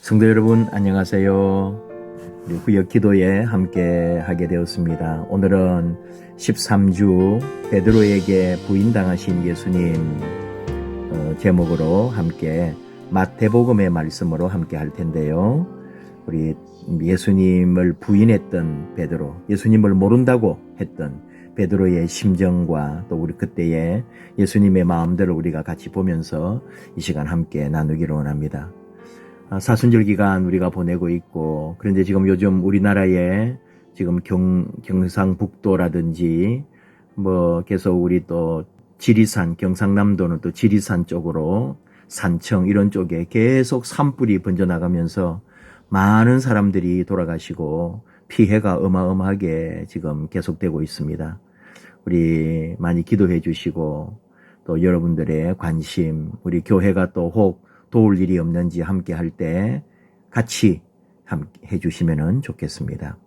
성도 여러분 안녕하세요. 우리 구역 기도에 함께 하게 되었습니다. 오늘은 13주 베드로에게 부인당하신 예수님 제목으로 함께 마태복음의 말씀으로 함께 할 텐데요. 우리 예수님을 부인했던 베드로, 예수님을 모른다고 했던 베드로의 심정과 또 우리 그때의 예수님의 마음들을 우리가 같이 보면서 이 시간 함께 나누기를 원합니다. 사순절 기간 우리가 보내고 있고, 그런데 지금 요즘 우리나라에 지금 경상북도라든지 계속 우리 또 지리산, 경상남도는 또 지리산 쪽으로 산청 이런 쪽에 계속 산불이 번져나가면서 많은 사람들이 돌아가시고 피해가 어마어마하게 지금 계속되고 있습니다. 우리 많이 기도해 주시고 또 여러분들의 관심, 우리 교회가 또 혹 도울 일이 없는지 함께 할 때 같이 함께 해주시면 좋겠습니다.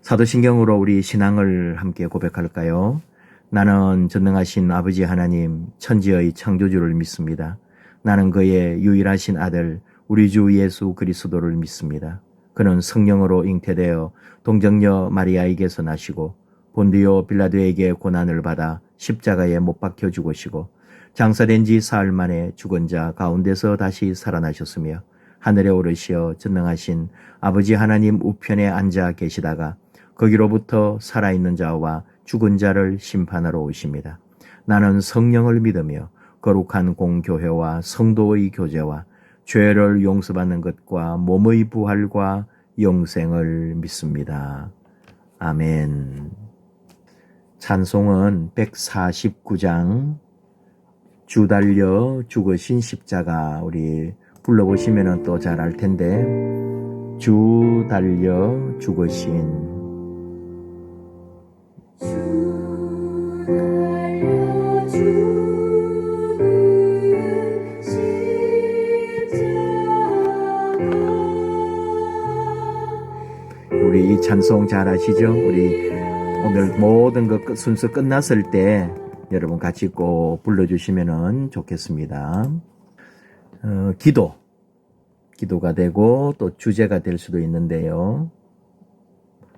사도신경으로 우리 신앙을 함께 고백할까요? 나는 전능하신 아버지 하나님 천지의 창조주를 믿습니다. 나는 그의 유일하신 아들 우리 주 예수 그리스도를 믿습니다. 그는 성령으로 잉태되어 동정녀 마리아에게서 나시고 본디오 빌라도에게 고난을 받아 십자가에 못 박혀 죽으시고 장사된 지 사흘 만에 죽은 자 가운데서 다시 살아나셨으며 하늘에 오르시어 전능하신 아버지 하나님 우편에 앉아 계시다가 거기로부터 살아있는 자와 죽은 자를 심판하러 오십니다. 나는 성령을 믿으며 거룩한 공교회와 성도의 교제와 죄를 용서받는 것과 몸의 부활과 영생을 믿습니다. 아멘. 찬송은 149장 주 달려 죽으신 십자가 우리 불러보시면 또 잘 알 텐데 주 달려 죽으신 우리 이 찬송 잘 아시죠? 우리 오늘 모든 것 순서 끝났을 때 여러분 같이 꼭 불러주시면 좋겠습니다. 기도가 되고 또 주제가 될 수도 있는데요.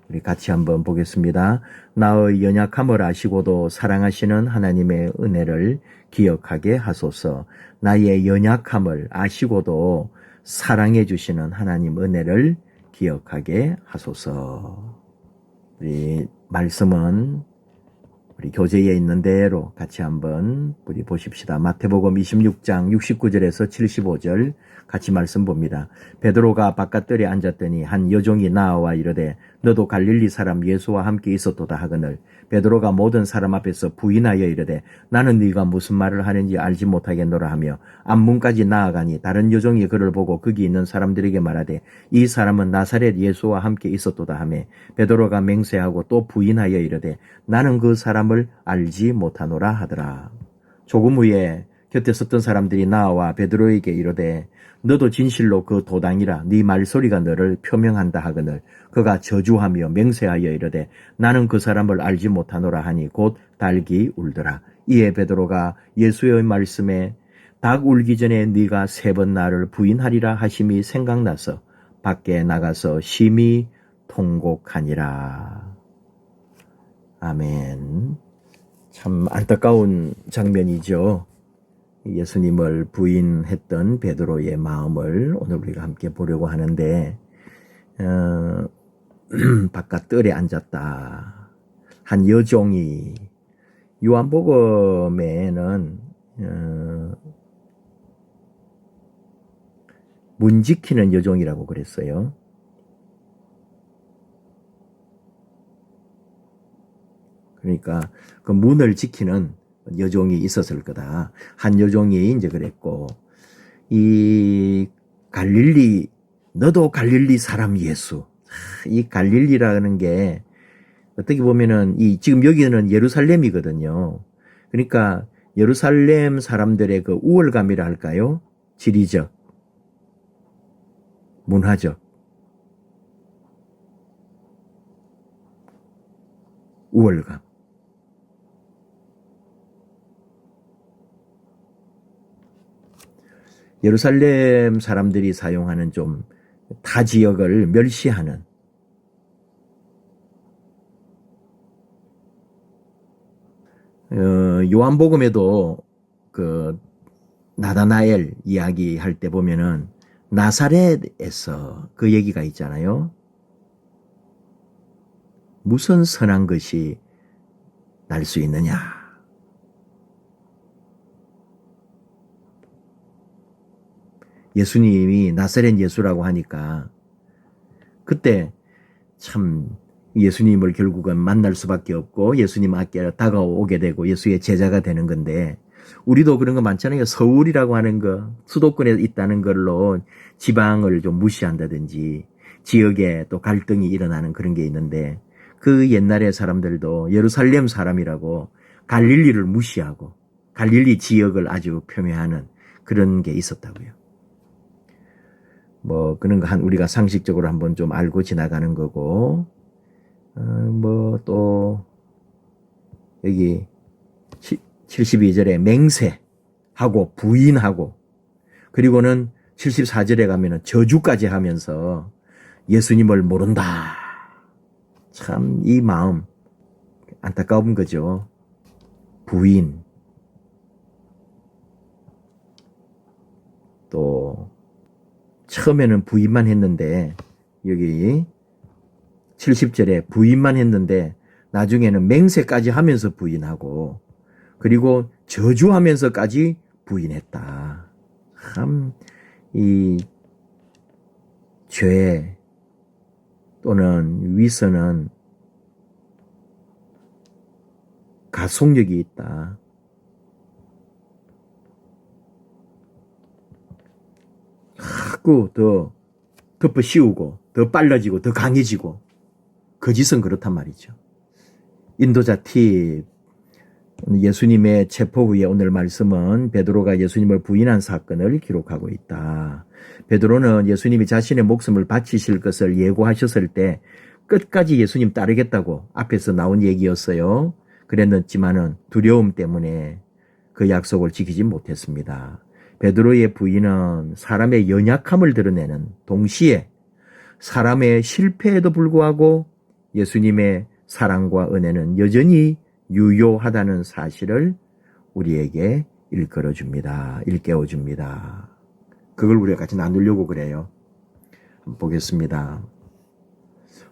우리 같이 한번 보겠습니다. 나의 연약함을 아시고도 사랑하시는 하나님의 은혜를 기억하게 하소서. 나의 연약함을 아시고도 사랑해 주시는 하나님 은혜를 기억하게 하소서. 우리 말씀은 우리 교재에 있는 대로 같이 한번 우리 보십시다. 마태복음 26장 69절에서 75절 같이 말씀 봅니다. 베드로가 바깥들에 앉았더니 한 여종이 나와 이르되 너도 갈릴리 사람 예수와 함께 있었도다 하거늘 베드로가 모든 사람 앞에서 부인하여 이르되 나는 네가 무슨 말을 하는지 알지 못하겠노라 하며 앞문까지 나아가니 다른 여종이 그를 보고 거기 있는 사람들에게 말하되 이 사람은 나사렛 예수와 함께 있었도다 하며 베드로가 맹세하고 또 부인하여 이르되 나는 그 사람을 알지 못하노라 하더라. 조금 후에 곁에 섰던 사람들이 나와 베드로에게 이르되 너도 진실로 그 도당이라 네 말소리가 너를 표명한다 하거늘 그가 저주하며 맹세하여 이르되 나는 그 사람을 알지 못하노라 하니 곧 닭이 울더라. 이에 베드로가 예수의 말씀에 닭 울기 전에 네가 3번 나를 부인하리라 하심이 생각나서 밖에 나가서 심히 통곡하니라. 아멘. 참 안타까운 장면이죠. 예수님을 부인했던 베드로의 마음을 오늘 우리가 함께 보려고 하는데 바깥 뜰에 앉았다. 한 여종이 요한복음에는 문 지키는 여종이라고 그랬어요. 그러니까 그 문을 지키는 여종이 있었을 거다. 한 여종이 이제 그랬고, 이 갈릴리, 너도 갈릴리 사람 예수. 이 갈릴리라는 게 어떻게 보면은 지금 여기는 예루살렘이거든요. 그러니까 예루살렘 사람들의 그 우월감이라 할까요? 지리적, 문화적, 우월감. 예루살렘 사람들이 사용하는 좀 타 지역을 멸시하는 요한복음에도 그 나다나엘 이야기할 때 보면은 나사렛에서 그 얘기가 있잖아요. 무슨 선한 것이 날 수 있느냐. 예수님이 나사렛 예수라고 하니까 그때 참 예수님을 결국은 만날 수밖에 없고 예수님 앞에 다가오게 되고 예수의 제자가 되는 건데 우리도 그런 거 많잖아요. 서울이라고 하는 거, 수도권에 있다는 걸로 지방을 좀 무시한다든지 지역에 또 갈등이 일어나는 그런 게 있는데 그 옛날의 사람들도 예루살렘 사람이라고 갈릴리를 무시하고 갈릴리 지역을 아주 폄훼하는 그런 게 있었다고요. 뭐 그런 거 우리가 상식적으로 한번 좀 알고 지나가는 거고 뭐 또 여기 72절에 맹세하고 부인하고 그리고는 74절에 가면은 저주까지 하면서 예수님을 모른다. 참 이 마음 안타까운 거죠. 부인 또 처음에는 부인만 했는데 여기 70절에 부인만 했는데 나중에는 맹세까지 하면서 부인하고 그리고 저주하면서까지 부인했다. 참 이 죄 또는 위선은 가속력이 있다. 자꾸 더 덮어 씌우고 더 빨라지고 더 강해지고 거짓은 그렇단 말이죠. 인도자 팁 예수님의 체포 후에 오늘 말씀은 베드로가 예수님을 부인한 사건을 기록하고 있다. 베드로는 예수님이 자신의 목숨을 바치실 것을 예고하셨을 때 끝까지 예수님 따르겠다고 앞에서 나온 얘기였어요. 그랬지만은 두려움 때문에 그 약속을 지키지 못했습니다. 베드로의 부인은 사람의 연약함을 드러내는 동시에 사람의 실패에도 불구하고 예수님의 사랑과 은혜는 여전히 유효하다는 사실을 우리에게 일컬어줍니다. 일깨워줍니다. 그걸 우리가 같이 나누려고 그래요. 한번 보겠습니다.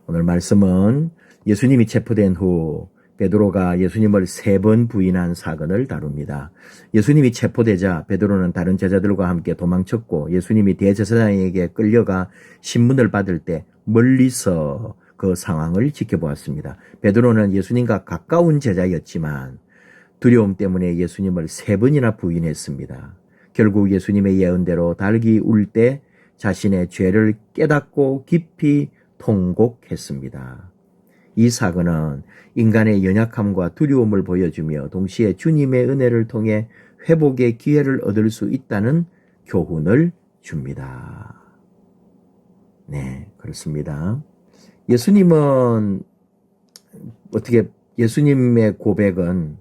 오늘 말씀은 예수님이 체포된 후 베드로가 예수님을 3번 부인한 사건을 다룹니다. 예수님이 체포되자 베드로는 다른 제자들과 함께 도망쳤고 예수님이 대제사장에게 끌려가 신문을 받을 때 멀리서 그 상황을 지켜보았습니다. 베드로는 예수님과 가까운 제자였지만 두려움 때문에 예수님을 3번이나 부인했습니다. 결국 예수님의 예언대로 닭이 울 때 자신의 죄를 깨닫고 깊이 통곡했습니다. 이 사건은 인간의 연약함과 두려움을 보여주며 동시에 주님의 은혜를 통해 회복의 기회를 얻을 수 있다는 교훈을 줍니다. 네, 그렇습니다. 예수님은 어떻게 예수님의 고백은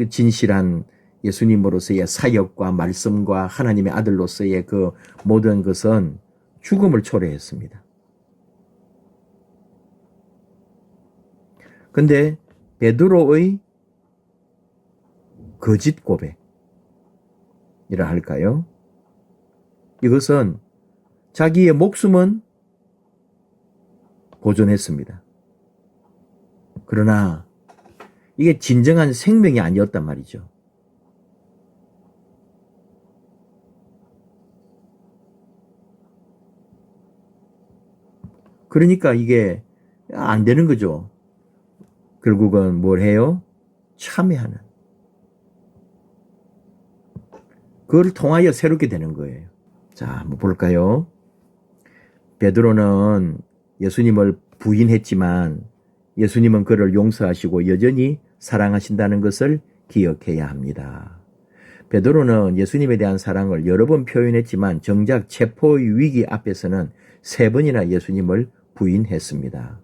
진실한 예수님으로서의 사역과 말씀과 하나님의 아들로서의 그 모든 것은 죽음을 초래했습니다. 근데 베드로의 거짓 고백이라 할까요? 이것은 자기의 목숨은 보존했습니다. 그러나 이게 진정한 생명이 아니었단 말이죠. 그러니까 이게 안 되는 거죠. 결국은 뭘 해요? 참회하는. 그걸 통하여 새롭게 되는 거예요. 자, 한번 볼까요? 베드로는 예수님을 부인했지만 예수님은 그를 용서하시고 여전히 사랑하신다는 것을 기억해야 합니다. 베드로는 예수님에 대한 사랑을 여러 번 표현했지만 정작 체포의 위기 앞에서는 3번이나 예수님을 부인했습니다.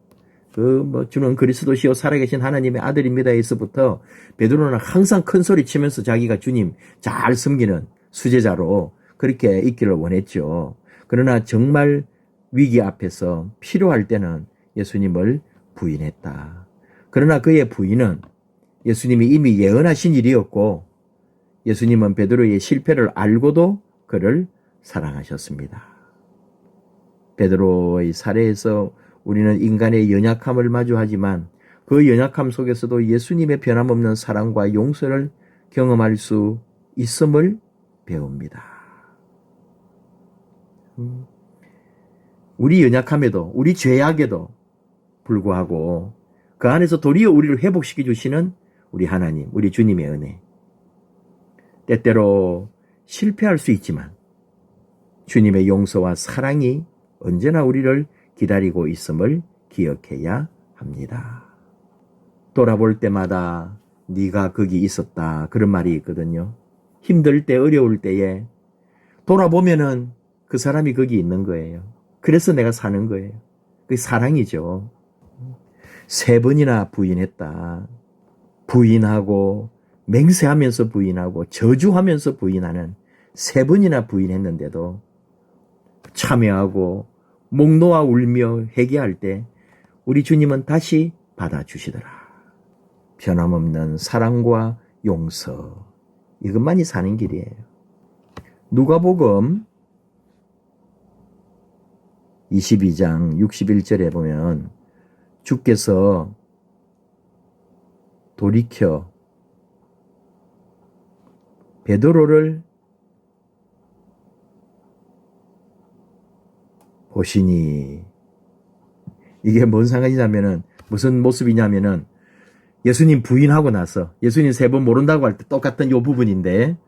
주는 그리스도시요 살아계신 하나님의 아들입니다에서부터 베드로는 항상 큰 소리 치면서 자기가 주님 잘 섬기는 수제자로 그렇게 있기를 원했죠. 그러나 정말 위기 앞에서 필요할 때는 예수님을 부인했다. 그러나 그의 부인은 예수님이 이미 예언하신 일이었고 예수님은 베드로의 실패를 알고도 그를 사랑하셨습니다. 베드로의 사례에서 우리는 인간의 연약함을 마주하지만 그 연약함 속에서도 예수님의 변함없는 사랑과 용서를 경험할 수 있음을 배웁니다. 우리 연약함에도 우리 죄악에도 불구하고 그 안에서 도리어 우리를 회복시켜 주시는 우리 하나님, 우리 주님의 은혜. 때때로 실패할 수 있지만 주님의 용서와 사랑이 언제나 우리를 기다리고 있음을 기억해야 합니다. 돌아볼 때마다 네가 거기 있었다 그런 말이 있거든요. 힘들 때 어려울 때에 돌아보면은 그 사람이 거기 있는 거예요. 그래서 내가 사는 거예요. 그게 사랑이죠. 3번이나 부인했다. 부인하고 맹세하면서 부인하고 저주하면서 부인하는 3번이나 부인했는데도 참여하고 목 놓아 울며 회개할 때 우리 주님은 다시 받아주시더라. 변함없는 사랑과 용서, 이것만이 사는 길이에요. 누가복음 22장 61절에 보면 주께서 돌이켜 베드로를 보시니, 이게 뭔 상관이냐면은 무슨 모습이냐면은 예수님 부인하고 나서 예수님 3번 모른다고 할 때 똑같은 요 부분인데,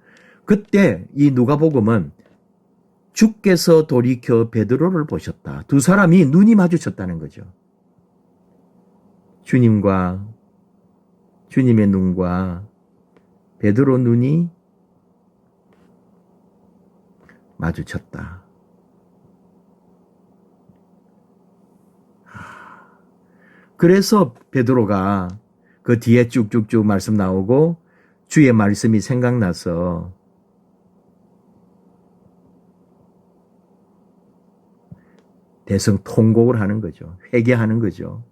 그때 이 누가복음은 주께서 돌이켜 베드로를 보셨다. 두 사람이 눈이 마주쳤다는 거죠. 주님과 주님의 눈과 베드로 눈이 마주쳤다. 그래서 베드로가 그 뒤에 쭉쭉쭉 말씀 나오고 주의 말씀이 생각나서 대성통곡을 하는 거죠. 회개하는 거죠.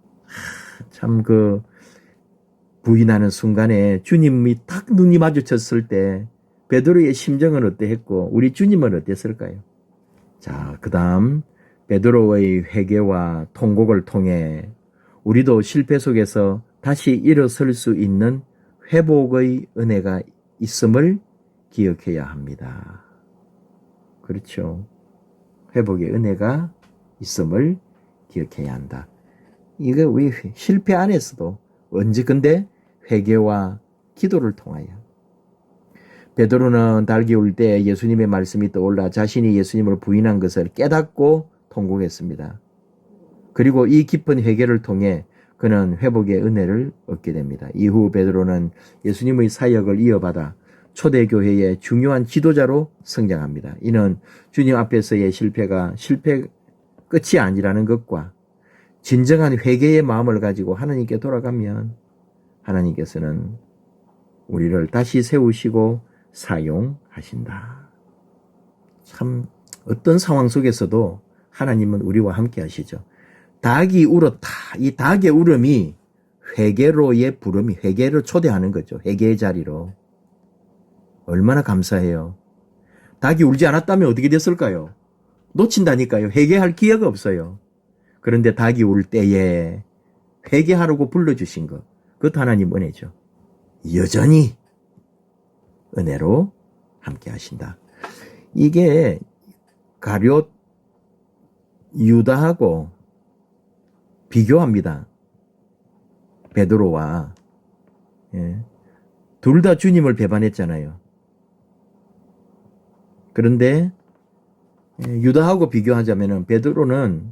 참 그 부인하는 순간에 주님이 딱 눈이 마주쳤을 때 베드로의 심정은 어땠고 우리 주님은 어땠을까요? 자, 그다음 베드로의 회개와 통곡을 통해 우리도 실패 속에서 다시 일어설 수 있는 회복의 은혜가 있음을 기억해야 합니다. 그렇죠. 회복의 은혜가 있음을 기억해야 한다. 이거 우리 실패 안에서도 언제 근데 회개와 기도를 통하여. 베드로는 달기 울 때 예수님의 말씀이 떠올라 자신이 예수님을 부인한 것을 깨닫고 통곡했습니다. 그리고 이 깊은 회개를 통해 그는 회복의 은혜를 얻게 됩니다. 이후 베드로는 예수님의 사역을 이어받아 초대교회의 중요한 지도자로 성장합니다. 이는 주님 앞에서의 실패가 실패 끝이 아니라는 것과 진정한 회개의 마음을 가지고 하나님께 돌아가면 하나님께서는 우리를 다시 세우시고 사용하신다. 참 어떤 상황 속에서도 하나님은 우리와 함께 하시죠. 닭이 울었다. 이 닭의 울음이 회개로의 부름이, 회개를 초대하는 거죠. 회개의 자리로. 얼마나 감사해요. 닭이 울지 않았다면 어떻게 됐을까요? 놓친다니까요. 회개할 기회가 없어요. 그런데 닭이 울 때에 회개하라고 불러주신 것, 그것도 하나님 은혜죠. 여전히 은혜로 함께 하신다. 이게 가룟 유다하고 비교합니다. 베드로와. 둘 다 주님을 배반했잖아요. 그런데 유다하고 비교하자면 베드로는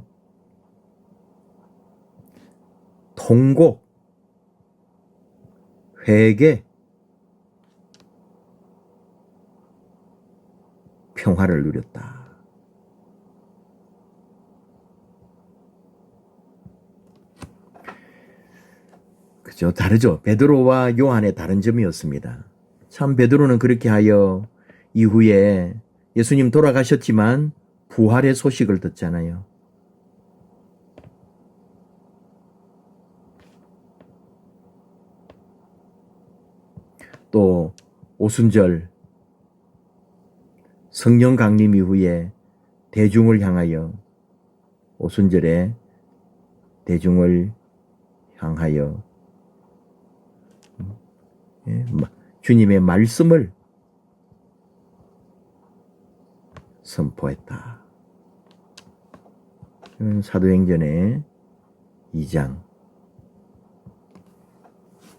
통곡, 회개, 평화를 누렸다. 그죠? 다르죠. 베드로와 요한의 다른 점이었습니다. 참 베드로는 그렇게 하여 이후에 예수님 돌아가셨지만 부활의 소식을 듣잖아요. 또 오순절 성령 강림 이후에 대중을 향하여 오순절에 대중을 향하여 주님의 말씀을 선포했다. 사도행전의 2장.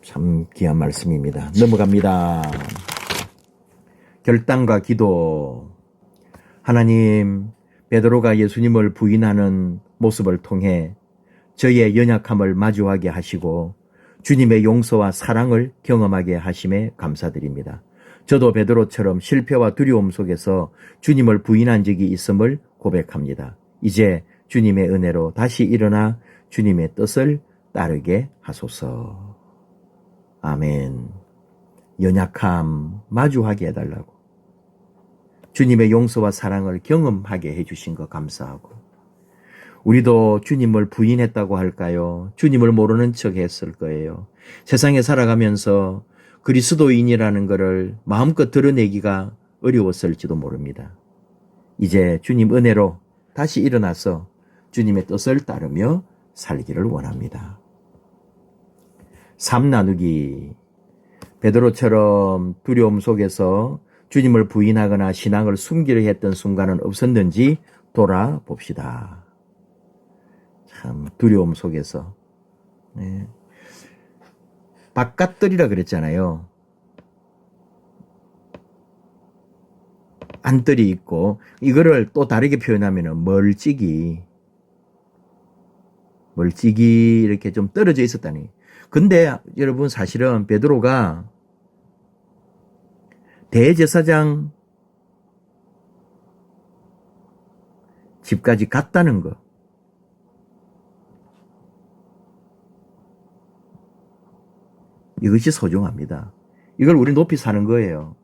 참 귀한 말씀입니다. 넘어갑니다. 결단과 기도. 하나님, 베드로가 예수님을 부인하는 모습을 통해 저의 연약함을 마주하게 하시고 주님의 용서와 사랑을 경험하게 하심에 감사드립니다. 저도 베드로처럼 실패와 두려움 속에서 주님을 부인한 적이 있음을 고백합니다. 이제 주님의 은혜로 다시 일어나 주님의 뜻을 따르게 하소서. 아멘. 연약함 마주하게 해달라고. 주님의 용서와 사랑을 경험하게 해주신 것 감사하고, 우리도 주님을 부인했다고 할까요? 주님을 모르는 척 했을 거예요. 세상에 살아가면서 그리스도인이라는 것을 마음껏 드러내기가 어려웠을지도 모릅니다. 이제 주님 은혜로 다시 일어나서 주님의 뜻을 따르며 살기를 원합니다. 삶 나누기. 베드로처럼 두려움 속에서 주님을 부인하거나 신앙을 숨기려 했던 순간은 없었는지 돌아봅시다. 참 두려움 속에서. 바깥들이라 그랬잖아요. 안뜰이 있고, 이거를 또 다르게 표현하면 멀찍이 이렇게 좀 떨어져 있었다니. 근데 여러분, 사실은 베드로가 대제사장 집까지 갔다는 거, 이것이 소중합니다. 이걸 우리 높이 사는 거예요.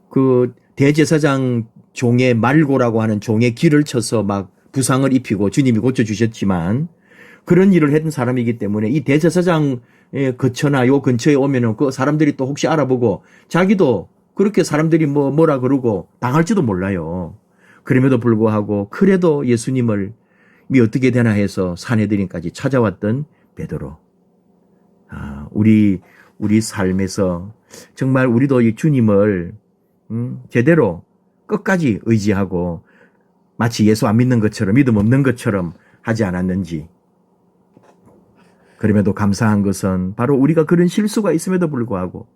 그 대제사장 종의 말고라고 하는 종의 길을 쳐서 막 부상을 입히고 주님이 고쳐주셨지만, 그런 일을 했던 사람이기 때문에 이 대제사장의 거처나 요 근처에 오면은 그 사람들이 또 혹시 알아보고 자기도 그렇게 사람들이 뭐라 그러고 당할지도 몰라요. 그럼에도 불구하고 그래도 예수님을 어떻게 되나 해서 산헤드린까지 찾아왔던 베드로. 우리 삶에서 정말 우리도 이 주님을 제대로 끝까지 의지하고 마치 예수 안 믿는 것처럼, 믿음 없는 것처럼 하지 않았는지. 그럼에도 감사한 것은 바로 우리가 그런 실수가 있음에도 불구하고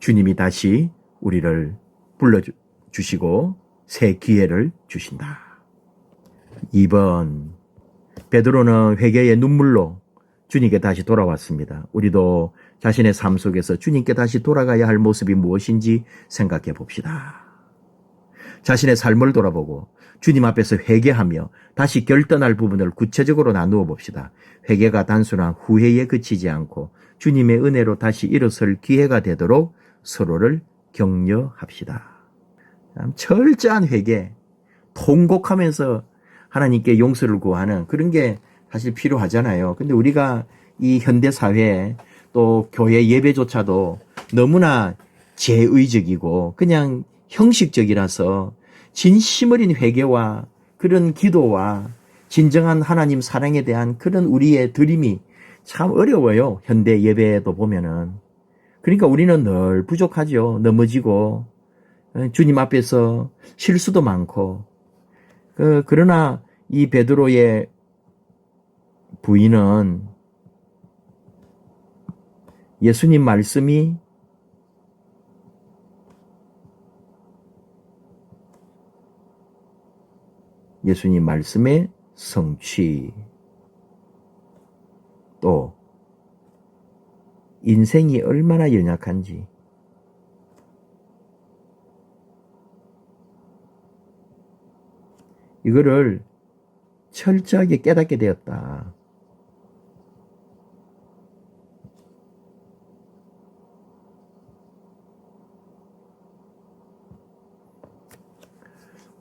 주님이 다시 우리를 불러주시고 새 기회를 주신다. 2번, 베드로는 회개의 눈물로 주님께 다시 돌아왔습니다. 우리도 자신의 삶 속에서 주님께 다시 돌아가야 할 모습이 무엇인지 생각해 봅시다. 자신의 삶을 돌아보고 주님 앞에서 회개하며 다시 결단할 부분을 구체적으로 나누어 봅시다. 회개가 단순한 후회에 그치지 않고 주님의 은혜로 다시 일어설 기회가 되도록 서로를 격려합시다. 철저한 회개, 통곡하면서 하나님께 용서를 구하는 그런 게 사실 필요하잖아요. 근데 우리가 이 현대 사회에 또 교회 예배조차도 너무나 제의적이고 그냥 형식적이라서 진심 어린 회개와 그런 기도와 진정한 하나님 사랑에 대한 그런 우리의 드림이 참 어려워요. 현대 예배도 보면은. 그러니까 우리는 늘 부족하죠. 넘어지고 주님 앞에서 실수도 많고. 그러나 이 베드로의 부인은 예수님 말씀이 예수님 말씀의 성취, 또 인생이 얼마나 연약한지, 이거를 철저하게 깨닫게 되었다.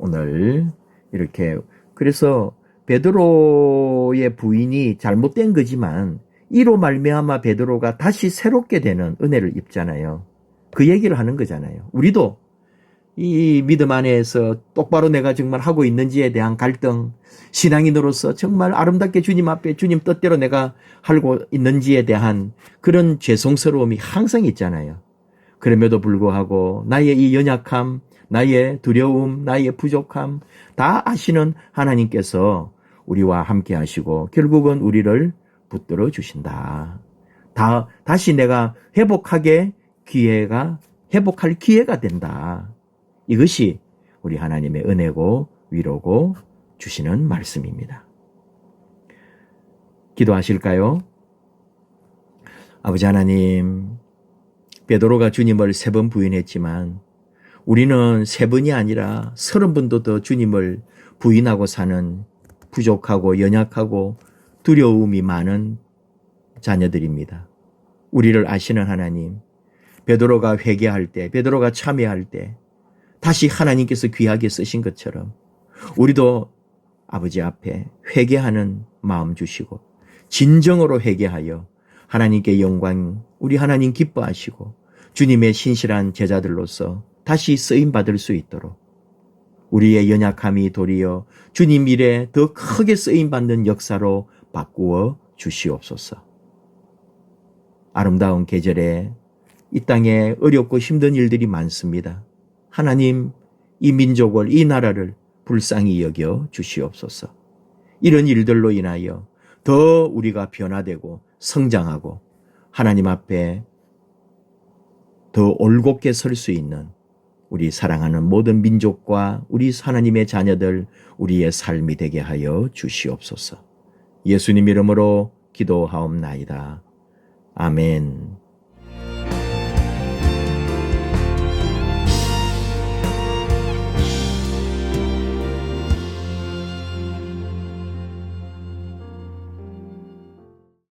오늘 이렇게 그래서 베드로의 부인이 잘못된 거지만 이로 말미암아 베드로가 다시 새롭게 되는 은혜를 입잖아요. 그 얘기를 하는 거잖아요. 우리도 이 믿음 안에서 똑바로 내가 정말 하고 있는지에 대한 갈등, 신앙인으로서 정말 아름답게 주님 앞에 주님 뜻대로 내가 하고 있는지에 대한 그런 죄송스러움이 항상 있잖아요. 그럼에도 불구하고 나의 이 연약함, 나의 두려움, 나의 부족함 다 아시는 하나님께서 우리와 함께 하시고 결국은 우리를 붙들어 주신다. 다시 내가 회복할 기회가 된다. 이것이 우리 하나님의 은혜고 위로고 주시는 말씀입니다. 기도하실까요? 아버지 하나님, 베드로가 주님을 3번 부인했지만 우리는 3번이 아니라 30번도 더 주님을 부인하고 사는 부족하고 연약하고 두려움이 많은 자녀들입니다. 우리를 아시는 하나님, 베드로가 회개할 때, 베드로가 참회할 때 다시 하나님께서 귀하게 쓰신 것처럼 우리도 아버지 앞에 회개하는 마음 주시고 진정으로 회개하여 하나님께 영광, 우리 하나님 기뻐하시고 주님의 신실한 제자들로서 다시 쓰임받을 수 있도록 우리의 연약함이 도리어 주님 일에 더 크게 쓰임받는 역사로 바꾸어 주시옵소서. 아름다운 계절에 이 땅에 어렵고 힘든 일들이 많습니다. 하나님, 이 민족을, 이 나라를 불쌍히 여겨 주시옵소서. 이런 일들로 인하여 더 우리가 변화되고 성장하고 하나님 앞에 더 올곧게 설 수 있는 우리 사랑하는 모든 민족과 우리 하나님의 자녀들, 우리의 삶이 되게 하여 주시옵소서. 예수님 이름으로 기도하옵나이다. 아멘.